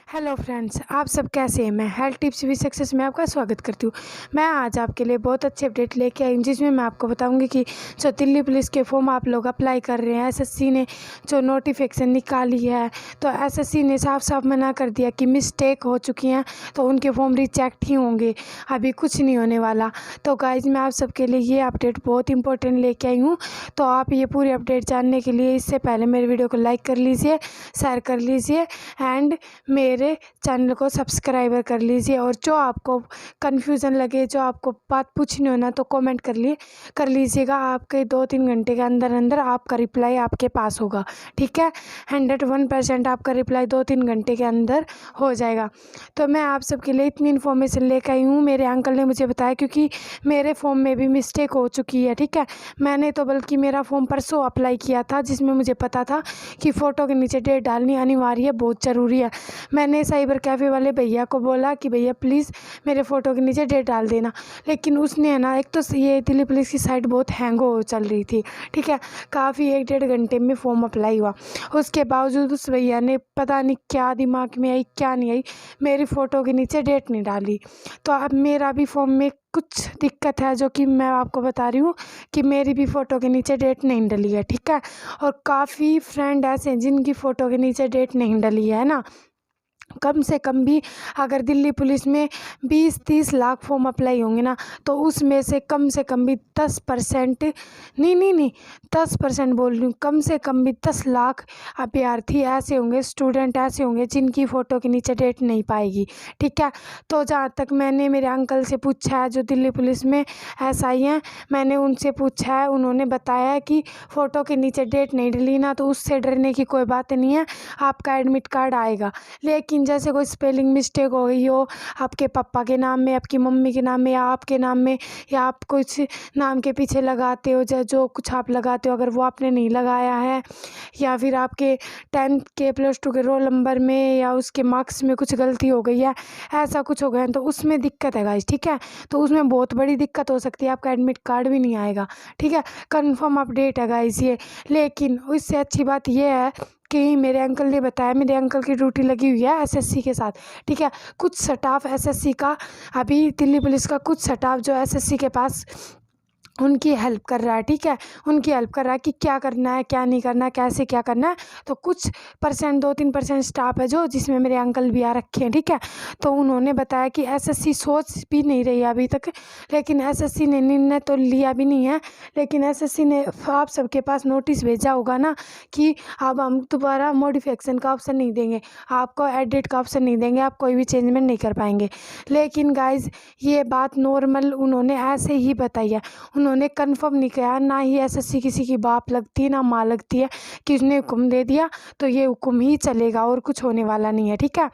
Hello friends, आप सब कैसे हैं। मैं हेल्थ टिप्स भी सक्सेस में आपका स्वागत करती हूँ। मैं आज आपके लिए बहुत अच्छे अपडेट लेके आई हूँ, जिसमें मैं आपको बताऊंगी कि जो दिल्ली पुलिस के फॉर्म आप लोग अप्लाई कर रहे हैं, एसएससी ने जो नोटिफिकेशन निकाली है, तो एसएससी ने साफ साफ मना कर दिया कि मिस्टेक हो चुकी हैं तो उनके फॉर्म रिजेक्ट ही होंगे, अभी कुछ नहीं होने वाला। तो गाइज, मैं आप सबके लिए ये अपडेट बहुत इंपॉर्टेंट लेके आई हूँ। तो आप ये पूरी अपडेट जानने के लिए इससे पहले मेरे वीडियो को लाइक कर लीजिए, शेयर कर लीजिए एंड मेरे चैनल को सब्सक्राइबर कर लीजिए। और जो आपको कन्फ्यूज़न लगे, जो आपको बात पूछनी हो ना, तो कमेंट कर लीजिएगा। आपके 2-3 घंटे के अंदर अंदर आपका रिप्लाई आपके पास होगा, ठीक है। 101% आपका रिप्लाई 2-3 घंटे के अंदर हो जाएगा। तो मैं आप सबके लिए इतनी इन्फॉर्मेशन लेकर आई हूँ। मेरे अंकल ने मुझे बताया, क्योंकि मेरे फॉर्म में भी मिस्टेक हो चुकी है, ठीक है। मैंने तो बल्कि मेरा फॉर्म परसों अप्लाई किया था, जिसमें मुझे पता था कि फ़ोटो के नीचे डेट डालनी अनिवार्य है, बहुत ज़रूरी है। मैंने साइबर कैफ़े वाले भैया को बोला कि भैया प्लीज़ मेरे फ़ोटो के नीचे डेट डाल देना, लेकिन उसने है ना, एक तो ये दिल्ली पुलिस की साइट बहुत हैंग हो चल रही थी, ठीक है। काफ़ी 1-1.5 घंटे में फॉर्म अप्लाई हुआ। उसके बावजूद उस भैया ने पता नहीं क्या दिमाग में आई, क्या नहीं आई, मेरी फ़ोटो के नीचे डेट नहीं डाली। तो अब मेरा भी फॉर्म में कुछ दिक्कत है, जो कि मैं आपको बता रही हूँ कि मेरी भी फ़ोटो के नीचे डेट नहीं डली है, ठीक है। और काफ़ी फ्रेंड ऐसे हैं जिनकी फ़ोटो के नीचे डेट नहीं डली है ना। कम से कम भी अगर दिल्ली पुलिस में 20-30 लाख फॉर्म अप्लाई होंगे ना, तो उसमें से कम भी 10%, नहीं 10% बोल रही हूँ, कम से कम भी 10 लाख अभ्यर्थी ऐसे होंगे, स्टूडेंट ऐसे होंगे जिनकी फ़ोटो के नीचे डेट नहीं पाएगी, ठीक है। तो जहाँ तक मैंने मेरे अंकल से पूछा है, जो दिल्ली पुलिस में एसआई हैं, मैंने उनसे पूछा है, उन्होंने बताया कि फ़ोटो के नीचे डेट नहीं डली ना, तो उससे डरने की कोई बात नहीं है, आपका एडमिट कार्ड आएगा। लेकिन जैसे कोई स्पेलिंग मिस्टेक हो गई हो आपके पापा के नाम में, आपकी मम्मी के नाम में, या आपके नाम में, या आप कुछ नाम के पीछे लगाते हो, जो कुछ आप लगाते हो, अगर वो आपने नहीं लगाया है, या फिर आपके 10th के +2 के रोल नंबर में या उसके मार्क्स में कुछ गलती हो गई है, ऐसा कुछ हो गया है, तो उसमें दिक्कत है गाइस, ठीक है। तो उसमें बहुत बड़ी दिक्कत हो सकती है, आपका एडमिट कार्ड भी नहीं आएगा, ठीक है। कंफर्म अपडेट है गाइस ये। लेकिन उससे अच्छी बात ये है कि मेरे अंकल ने बताया, मेरे अंकल की ड्यूटी लगी हुई है एसएससी के साथ, ठीक है। कुछ स्टाफ एसएससी का, अभी दिल्ली पुलिस का कुछ स्टाफ जो एसएससी के पास उनकी हेल्प कर रहा है, ठीक है। उनकी हेल्प कर रहा है कि क्या करना है, क्या नहीं करना है, कैसे क्या करना है। तो कुछ परसेंट, 2-3% स्टाफ है जो, जिसमें मेरे अंकल भी आ रखे हैं, ठीक है। तो उन्होंने बताया कि एसएससी सोच भी नहीं रही है अभी तक, लेकिन एसएससी ने निर्णय तो लिया भी नहीं है, लेकिन एसएससी ने आप सबके पास नोटिस भेजा होगा ना कि अब हम दोबारा मॉडिफिकेशन का ऑप्शन नहीं देंगे, आपको एडिट का ऑप्शन नहीं देंगे, आप कोई भी चेंजमेंट नहीं कर पाएंगे। लेकिन गाइज, ये बात नॉर्मल उन्होंने ऐसे ही बताई है, उन्होंने कंफर्म नहीं किया। ना ही एसएससी किसी की बाप लगती है, ना माँ लगती है कि उसने हुक्म दे दिया तो ये हुक्म ही चलेगा और कुछ होने वाला नहीं है, ठीक है।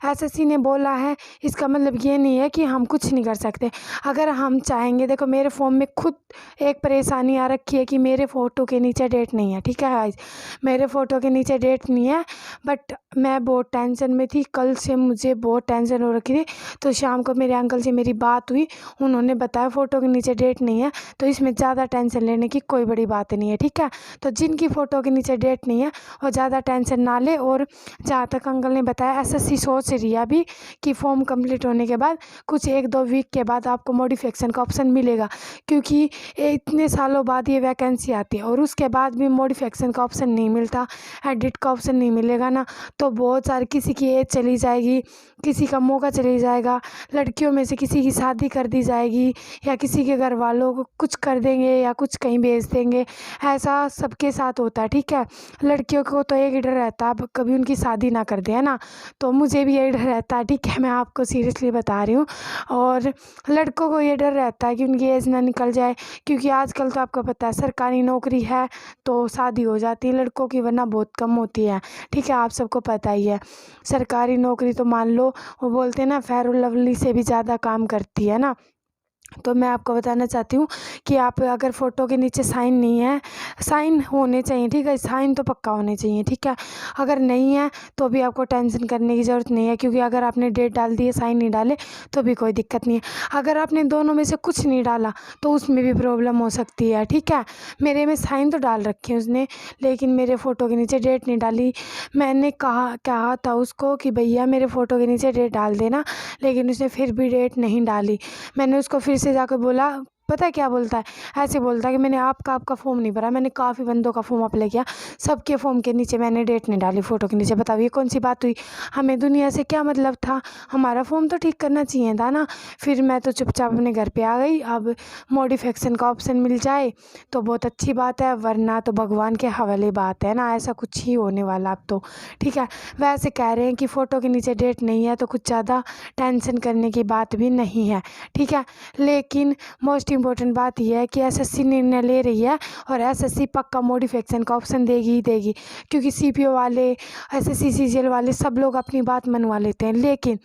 एसएससी ने बोला है, इसका मतलब ये नहीं है कि हम कुछ नहीं कर सकते अगर हम चाहेंगे। देखो, मेरे फॉर्म में खुद एक परेशानी आ रखी है कि मेरे फ़ोटो के नीचे डेट नहीं है, ठीक है गाइस। मेरे फ़ोटो के नीचे डेट नहीं है, बट मैं बहुत टेंशन में थी, कल से मुझे बहुत टेंशन हो रखी थी। तो शाम को मेरे अंकल से मेरी बात हुई, उन्होंने बताया फ़ोटो के नीचे डेट नहीं है, तो इसमें ज़्यादा टेंशन लेने की कोई बड़ी बात नहीं है, ठीक है। तो जिनकी फ़ोटो के नीचे डेट नहीं है वो ज़्यादा टेंशन ना ले। और जहाँ तक अंकल ने बताया, एसएससी सोच रही है अभी कि फॉर्म कंप्लीट होने के बाद कुछ 1-2 वीक के बाद आपको मॉडिफिकेशन का ऑप्शन मिलेगा, क्योंकि इतने सालों बाद ये वैकेंसी आती है और उसके बाद भी मॉडिफिकेशन का ऑप्शन नहीं मिलता, एडिट का ऑप्शन नहीं मिलेगा ना, तो बहुत सारी, किसी की एज चली जाएगी, किसी का मौका चली जाएगा, लड़कियों में से किसी की शादी कर दी जाएगी, या किसी के घर वालों को कुछ कर देंगे या कुछ कहीं भेज देंगे, ऐसा सबके साथ होता है, ठीक है। लड़कियों को तो एक ही डर रहता है, अब कभी उनकी शादी ना कर दे, है ना। तो मुझे भी यही डर रहता है, ठीक है, मैं आपको सीरियसली बता रही हूँ। और लड़कों को ये डर रहता है कि उनकी एज ना निकल जाए, क्योंकि आजकल तो आपको पता है सरकारी नौकरी है तो शादी हो जाती है लड़कों की, वरना बहुत कम होती है, ठीक है, आप सबको पता ही है। सरकारी नौकरी तो मान लो, वो बोलते हैं ना, फेयर और लवली से भी ज़्यादा काम करती है ना। तो मैं आपको बताना चाहती हूँ कि आप अगर फ़ोटो के नीचे साइन नहीं है, साइन होने चाहिए, ठीक है, साइन तो पक्का होने चाहिए, ठीक है। अगर नहीं है तो भी आपको टेंशन करने की ज़रूरत नहीं है, क्योंकि अगर आपने डेट डाल दी है, साइन नहीं डाले, तो भी कोई दिक्कत नहीं है। अगर आपने दोनों में से कुछ नहीं डाला तो उसमें भी प्रॉब्लम हो सकती है, ठीक है। मेरे में साइन तो डाल रखे हैं उसने, लेकिन मेरे फ़ोटो के नीचे डेट नहीं डाली। मैंने कहा था उसको कि भैया मेरे फ़ोटो के नीचे डेट डाल देना, लेकिन उसने फिर भी डेट नहीं डाली। मैंने उसको फिर से जाकर बोला, पता है क्या बोलता है, ऐसे बोलता है कि मैंने आपका फॉर्म नहीं भरा, मैंने काफ़ी बंदों का फॉर्म अप्लाई किया, सबके फॉर्म के नीचे मैंने डेट नहीं डाली फ़ोटो के नीचे। बताओ ये कौन सी बात हुई, हमें दुनिया से क्या मतलब था, हमारा फॉर्म तो ठीक करना चाहिए था ना। फिर मैं तो चुपचाप अपने घर पे आ गई। अब मॉडिफिकेशन का ऑप्शन मिल जाए तो बहुत अच्छी बात है, वरना तो भगवान के हवाले बात है ना, ऐसा कुछ ही होने वाला अब तो, ठीक है। वैसे कह रहे हैं कि फ़ोटो के नीचे डेट नहीं है तो कुछ ज़्यादा टेंशन करने की बात भी नहीं है, ठीक है। लेकिन मोस्ट इम्पोर्टेंट बात यह है कि एसएससी निर्णय ले रही है और एसएससी पक्का मॉडिफिकेशन का ऑप्शन देगी ही देगी, क्योंकि सीपीओ वाले, एसएससी सीजीएल वाले सब लोग अपनी बात मनवा लेते हैं, लेकिन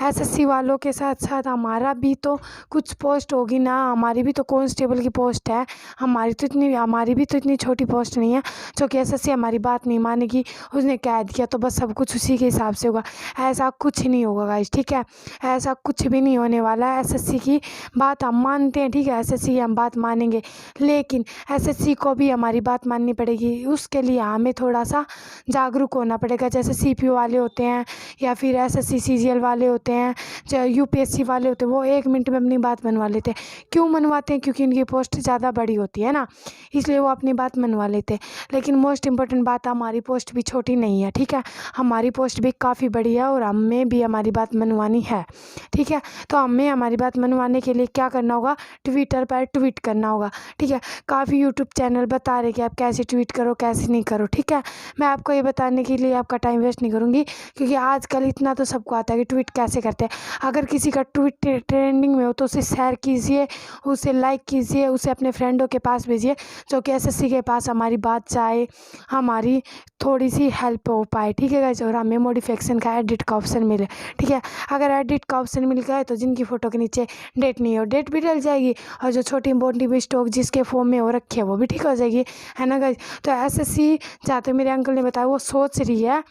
एसएससी वालों के साथ साथ हमारा भी तो कुछ पोस्ट होगी ना, हमारी भी तो कांस्टेबल की पोस्ट है, हमारी भी तो इतनी छोटी पोस्ट नहीं है जो कि एसएससी हमारी बात नहीं मानेगी, उसने कह दिया तो बस सब कुछ उसी के हिसाब से होगा। ऐसा कुछ नहीं होगा गाइस, ठीक है, ऐसा कुछ भी नहीं होने वाला है। एसएससी की बात हम मानते हैं, ठीक है, एसएससी की हम बात मानेंगे, लेकिन एसएससी को भी हमारी बात माननी पड़ेगी। उसके लिए हमें थोड़ा सा जागरूक होना पड़ेगा, जैसे सीपीओ वाले होते हैं या फिर एसएससी सीजीएल वाले होते हैं, जो यूपीएससी वाले होते हैं, वो 1 मिनट में अपनी बात मनवा लेते हैं। क्यों मनवाते हैं? क्योंकि इनकी पोस्ट ज़्यादा बड़ी होती है ना, इसलिए वो अपनी बात मनवा लेते हैं। लेकिन मोस्ट इम्पोर्टेंट बात, हमारी पोस्ट भी छोटी नहीं है, ठीक है, हमारी पोस्ट भी काफ़ी बड़ी है और हमें भी हमारी बात मनवानी है, ठीक है। तो हमें हमारी बात मनवाने के लिए क्या करना होगा, ट्विटर पर ट्वीट करना होगा, ठीक है। काफ़ी यूट्यूब चैनल बता रहे कि आप कैसे ट्वीट करो कैसे नहीं करो, ठीक है। मैं आपको ये बताने के लिए आपका टाइम वेस्ट नहीं करूँगी, क्योंकि आजकल इतना तो सबको आता है कि ट्वीट कैसे करते हैं। अगर किसी का ट्वीट ट्रेंडिंग में हो तो उसे शेयर कीजिए, उसे लाइक कीजिए, उसे अपने फ्रेंडों के पास भेजिए, जो कि एसएससी के पास हमारी बात जाए, हमारी थोड़ी सी हेल्प हो पाए, ठीक है गाइस। और हमें मॉडिफिकेशन का एडिट का ऑप्शन मिले, ठीक है। अगर एडिट का ऑप्शन मिल गया तो जिनकी फ़ोटो के नीचे डेट नहीं हो, डेट भी डल जाएगी, और जो छोटी मोटी मिस्टेक जिसके फॉर्म में हो रखी है वो भी ठीक हो जाएगी, है ना गाइस। तो एसएससी, जहाँ तक मेरे अंकल ने बताया, वो सोच रही है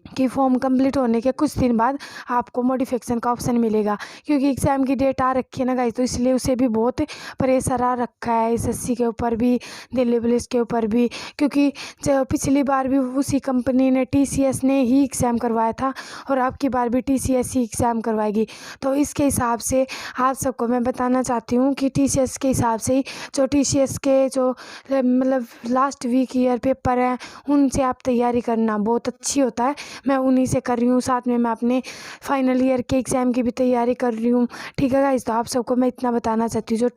कि फॉर्म कंप्लीट होने के कुछ दिन बाद आपको मॉडिफिकेशन का ऑप्शन मिलेगा, क्योंकि एग्ज़ाम की डेट आ रखी है ना गाइस, तो इसलिए उसे भी बहुत प्रेशर आ रखा है, एसएससी के ऊपर भी, दिल्ली पुलिस के ऊपर भी, क्योंकि जो पिछली बार भी उसी कंपनी ने, टीसीएस ने ही एग्ज़ाम करवाया था, और अब की बार भी टीसीएस ही एग्ज़ाम करवाएगी। तो इसके हिसाब से आप सबको मैं बताना चाहती हूँ कि टीसीएस के हिसाब से ही, जो टीसीएस के जो मतलब लास्ट वीक ईयर पेपर हैं, उनसे आप तैयारी करना, बहुत अच्छी होता है। मैं उन्हीं से कर रही हूँ, साथ में मैं अपने फाइनल ईयर के एग्ज़ाम की भी तैयारी कर रही हूँ, ठीक है गाइस। तो आप सबको मैं इतना बताना चाहती हूँ, जो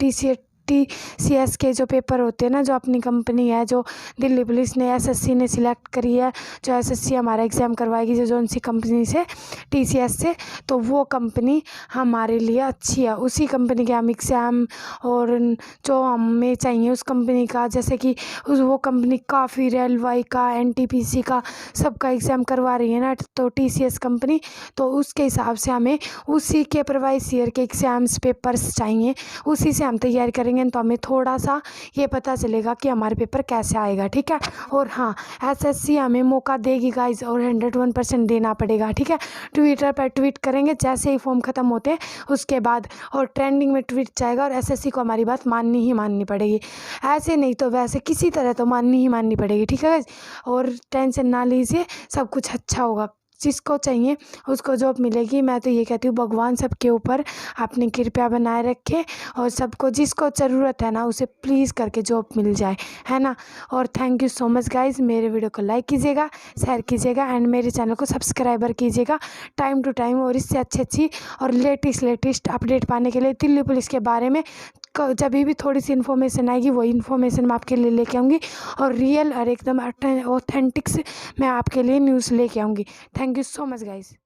टीसीएस के जो पेपर होते हैं ना, जो अपनी कंपनी है, जो दिल्ली पुलिस ने, एसएससी ने सिलेक्ट करी है, जो एसएससी हमारा एग्ज़ाम करवाएगी, जो उनसी कंपनी से, टीसीएस से, तो वो कंपनी हमारे लिए अच्छी है, उसी कंपनी के हम एग्ज़ाम और जो हमें चाहिए उस कंपनी का, जैसे कि वो कंपनी काफ़ी रेलवे का, एनटीपीसी का, सबका एग्ज़ाम करवा रही है ना, तो टीसीएस कंपनी, तो उसके हिसाब से हमें उसी के प्रीवियस ईयर के एग्ज़ाम्स पेपर्स चाहिए, उसी से हम तैयारी करेंगे, तो हमें थोड़ा सा ये पता चलेगा कि हमारे पेपर कैसे आएगा, ठीक है। और हाँ, एसएससी हमें मौका देगी गाइज, और 101% देना पड़ेगा, ठीक है। ट्विटर पर ट्वीट करेंगे जैसे ही फॉर्म ख़त्म होते हैं उसके बाद, और ट्रेंडिंग में ट्वीट जाएगा, और एसएससी को हमारी बात माननी ही माननी पड़ेगी, ऐसे नहीं तो वैसे किसी तरह तो माननी ही माननी पड़ेगी, ठीक है गाइज। और टेंशन ना लीजिए, सब कुछ अच्छा होगा, जिसको चाहिए उसको जॉब मिलेगी। मैं तो ये कहती हूँ, भगवान सबके ऊपर अपनी कृपा बनाए रखे, और सबको जिसको ज़रूरत है ना उसे प्लीज़ करके जॉब मिल जाए, है ना। और thank you so much guys, मेरे वीडियो को लाइक कीजिएगा, शेयर कीजिएगा, एंड मेरे चैनल को सब्सक्राइबर कीजिएगा टाइम टू टाइम, और इससे अच्छी और लेटेस्ट अपडेट पाने के लिए दिल्ली पुलिस के बारे में जब भी थोड़ी सी इन्फॉर्मेशन आएगी, वही इन्फॉर्मेशन मैं आपके लिए लेके आऊँगी, और रियल और एकदम ऑथेंटिक्स मैं आपके लिए न्यूज़ लेके आऊँगी। Thank you so much guys.